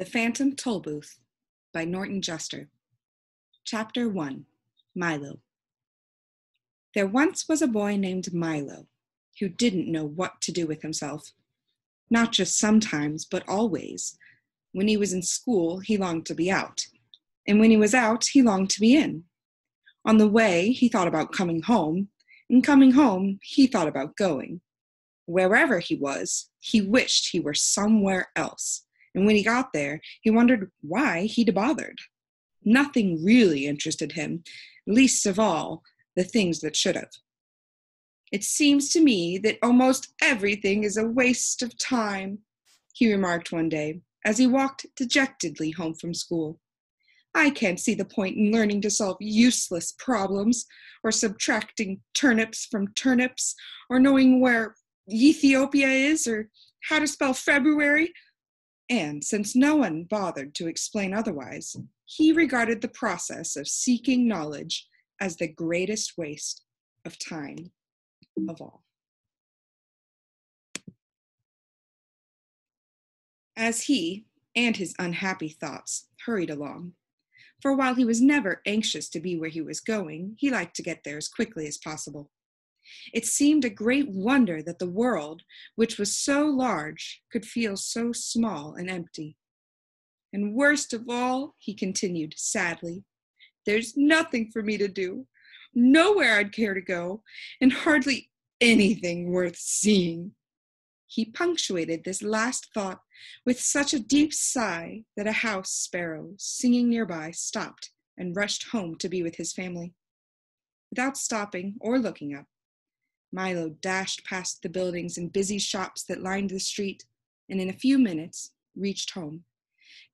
The Phantom Tollbooth by Norton Juster. Chapter 1. Milo. There once was a boy named Milo who didn't know what to do with himself. Not just sometimes, but always. When he was in school, he longed to be out. And when he was out, he longed to be in. On the way, he thought about coming home. And coming home, he thought about going. Wherever he was, he wished he were somewhere else. And when he got there, he wondered why he'd bothered. Nothing really interested him, least of all the things that should have. "It seems to me that almost everything is a waste of time," he remarked one day as he walked dejectedly home from school. "I can't see the point in learning to solve useless problems, or subtracting turnips from turnips, or knowing where Ethiopia is, or how to spell February." And since no one bothered to explain otherwise, he regarded the process of seeking knowledge as the greatest waste of time of all. As he and his unhappy thoughts hurried along, for while he was never anxious to be where he was going, he liked to get there as quickly as possible. It seemed a great wonder that the world, which was so large, could feel so small and empty. "And worst of all," he continued sadly, "there's nothing for me to do, nowhere I'd care to go, and hardly anything worth seeing." He punctuated this last thought with such a deep sigh that a house sparrow singing nearby stopped and rushed home to be with his family. Without stopping or looking up, Milo dashed past the buildings and busy shops that lined the street, and in a few minutes reached home,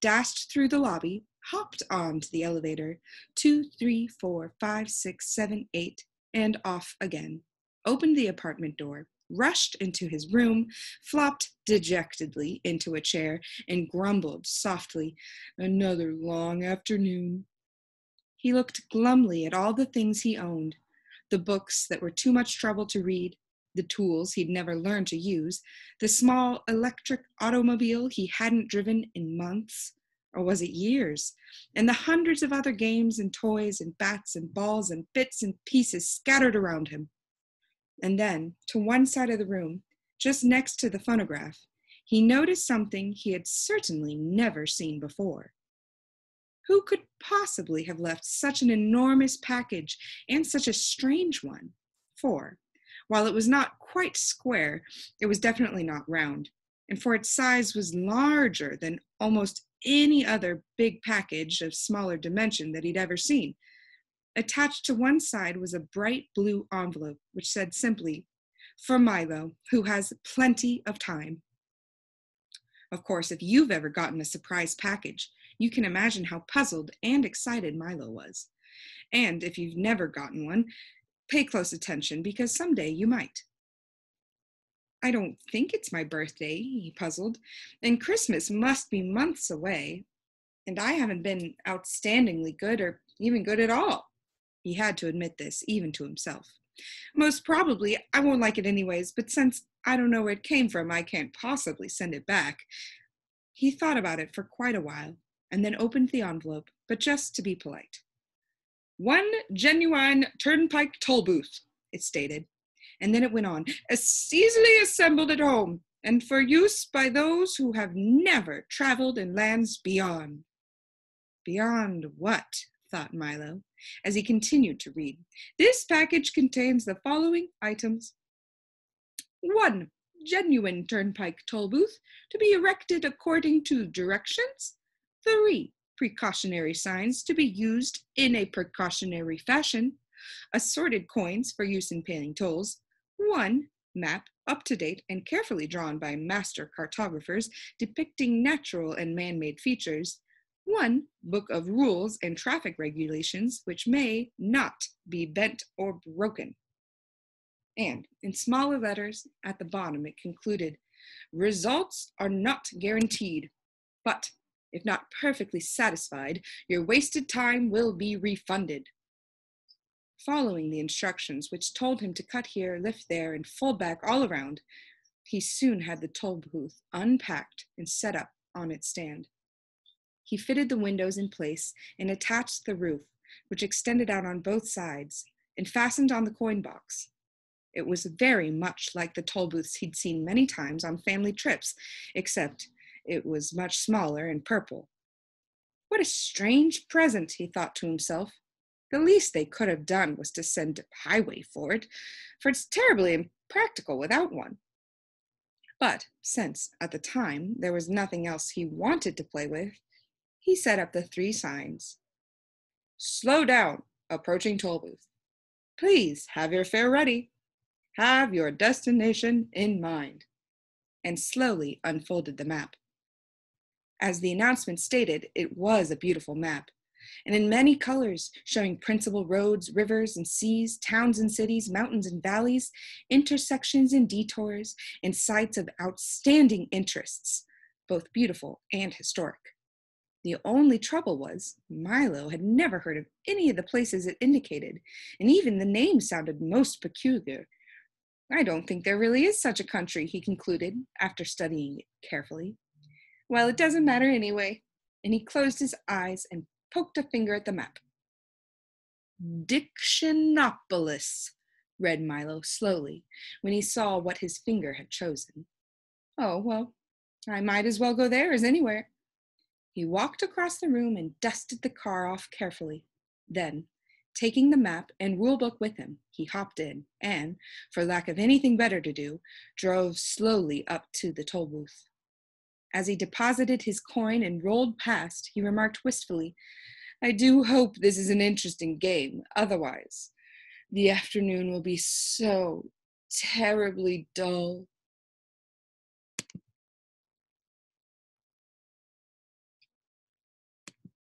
dashed through the lobby, hopped on to the elevator, 2, 3, 4, 5, 6, 7, 8, and off again, opened the apartment door, rushed into his room, flopped dejectedly into a chair, and grumbled softly, "Another long afternoon." He looked glumly at all the things he owned, the books that were too much trouble to read, the tools he'd never learned to use, the small electric automobile he hadn't driven in months, or was it years, and the hundreds of other games and toys and bats and balls and bits and pieces scattered around him. And then, to one side of the room, just next to the phonograph, he noticed something he had certainly never seen before. Who could possibly have left such an enormous package, and such a strange one? For, while it was not quite square, it was definitely not round, and for its size was larger than almost any other big package of smaller dimension that he'd ever seen. Attached to one side was a bright blue envelope, which said simply, "For Milo, who has plenty of time." Of course, if you've ever gotten a surprise package, you can imagine how puzzled and excited Milo was. And if you've never gotten one, pay close attention, because someday you might. "I don't think it's my birthday," he puzzled, "and Christmas must be months away, and I haven't been outstandingly good, or even good at all." He had to admit this, even to himself. "Most probably I won't like it anyways, but since I don't know where it came from, I can't possibly send it back." He thought about it for quite a while, and then opened the envelope, but just to be polite. "One genuine turnpike toll booth," it stated, and then it went on, "as easily assembled at home, and for use by those who have never traveled in lands beyond." Beyond what? Thought Milo, as he continued to read. "This package contains the following items. 1. Genuine turnpike toll booth, to be erected according to directions. 3. Precautionary signs, to be used in a precautionary fashion. Assorted coins for use in paying tolls. 1. Map, up to date and carefully drawn by master cartographers, depicting natural and man-made features. 1. Book of rules and traffic regulations, which may not be bent or broken." And in smaller letters at the bottom it concluded, "Results are not guaranteed, but if not perfectly satisfied, your wasted time will be refunded." Following the instructions, which told him to cut here, lift there, and fold back all around, he soon had the toll booth unpacked and set up on its stand. He fitted the windows in place and attached the roof, which extended out on both sides, and fastened on the coin box. It was very much like the Tollbooths he'd seen many times on family trips, except it was much smaller and purple. What a strange present, he thought to himself. The least they could have done was to send a highway for it's terribly impractical without one. But since, at the time, there was nothing else he wanted to play with, he set up the 3 signs. Slow down, approaching Tollbooth. Please have your fare ready. Have your destination in mind. And slowly unfolded the map. As the announcement stated, it was a beautiful map, and in many colors, showing principal roads, rivers and seas, towns and cities, mountains and valleys, intersections and detours, and sites of outstanding interests, both beautiful and historic. The only trouble was, Milo had never heard of any of the places it indicated, and even the name sounded most peculiar. I don't think there really is such a country, he concluded, after studying it carefully. Well, it doesn't matter anyway, and he closed his eyes and poked a finger at the map. Dictionopolis, read Milo slowly, when he saw what his finger had chosen. Oh, well, I might as well go there as anywhere. He walked across the room and dusted the car off carefully. Then, taking the map and rulebook with him, he hopped in and, for lack of anything better to do, drove slowly up to the toll booth. As he deposited his coin and rolled past, he remarked wistfully, I do hope this is an interesting game. Otherwise, the afternoon will be so terribly dull.